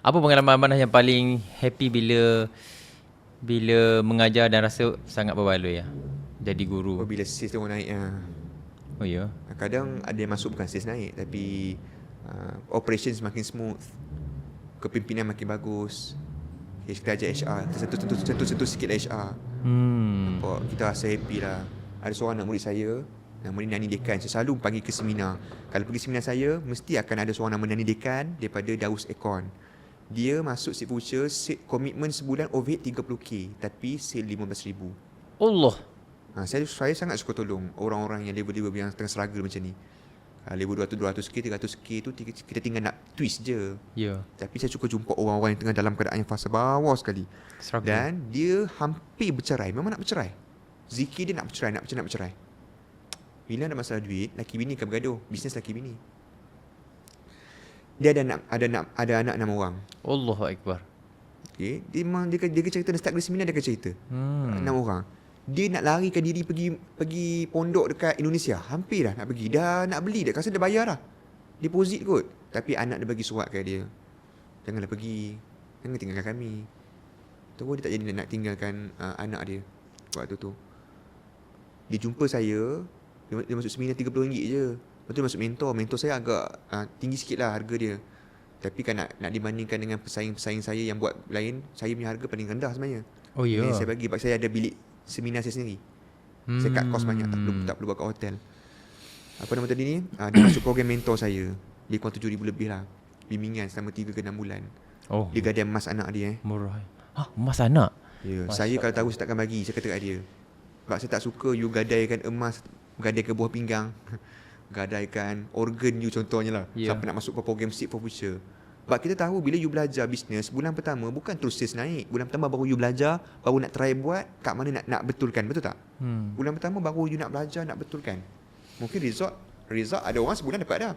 Apa pengalaman Manah yang paling happy bila mengajar dan rasa sangat berbaloi ya? Jadi Oh, guru. bila sales tengok naik Oh ya. kadang ada yang masuk bukan sales naik, tapi operations makin smooth, kepimpinan makin bagus. Okay, kita ajak HR, sentuh sikit lah HR. Nampak, kita rasa happy lah. Ada seorang anak murid saya, nama dia Nani Dekan. Saya selalu panggil ke seminar. Kalau pergi seminar saya, mesti akan ada seorang nama Nani Dekan daripada Daus Econ. Dia masuk Seed Future, komitmen sebulan overhead 30k, tapi sale 15,000. Allah. Saya sangat suka tolong orang-orang yang level-level yang tengah struggle macam ni. Level 200k, 300k tu kita tinggal nak twist je. Ya. Tapi saya suka jumpa orang-orang yang tengah dalam keadaan yang fasa bawah sekali. Struggle. Dan dia hampir bercerai. Memang nak bercerai. Zikir dia nak bercerai. Bila ada masalah duit, laki bini akan bergaduh. Bisnes laki bini. Dia ada anak 6 orang. Allahu Akbar. Okay. Dia cerita, start dari seminar dia akan cerita. 6 orang. Dia nak larikan diri pergi pondok dekat Indonesia. Hampir dah nak pergi. Dah nak beli dah. Rasa dia bayar dah. Deposit kot. Tapi anak dia bagi surat kat dia. Janganlah pergi. Jangan tinggalkan kami. Terus dia tak jadi nak tinggalkan anak dia waktu tu. Dia jumpa saya. Dia masuk seminar RM30 je. Lepas tu dia masuk mentor. Mentor saya agak tinggi sikit lah harga dia. Tapi kan nak dibandingkan dengan pesaing-pesaing saya yang buat lain, saya punya harga paling rendah sebenarnya. Oh ya. Saya bagi, sebab saya ada bilik seminar saya sendiri. Saya cut kos banyak, tak perlu buat kat hotel. Apa nama tadi ni? Dia masuk program mentor saya. Dia kurang 7,000 lebih lah. Bimbingan selama 3 ke 6 bulan. Oh. Dia gadai emas anak dia. Murah. Emas anak? Ya, saya kalau tahu saya takkan bagi. Saya kata kat dia, sebab saya tak suka you gadaikan emas, gadaikan buah pinggang, gadaikan organ you contohnya lah. Siapa nak masuk ke program Seed for Future. Sebab kita tahu bila you belajar bisnes, bulan pertama bukan terus sales naik. Bulan pertama baru you belajar, baru nak try buat, kat mana nak betulkan, betul tak? Bulan pertama baru you nak belajar, nak betulkan. Mungkin result ada orang sebulan dapat dah.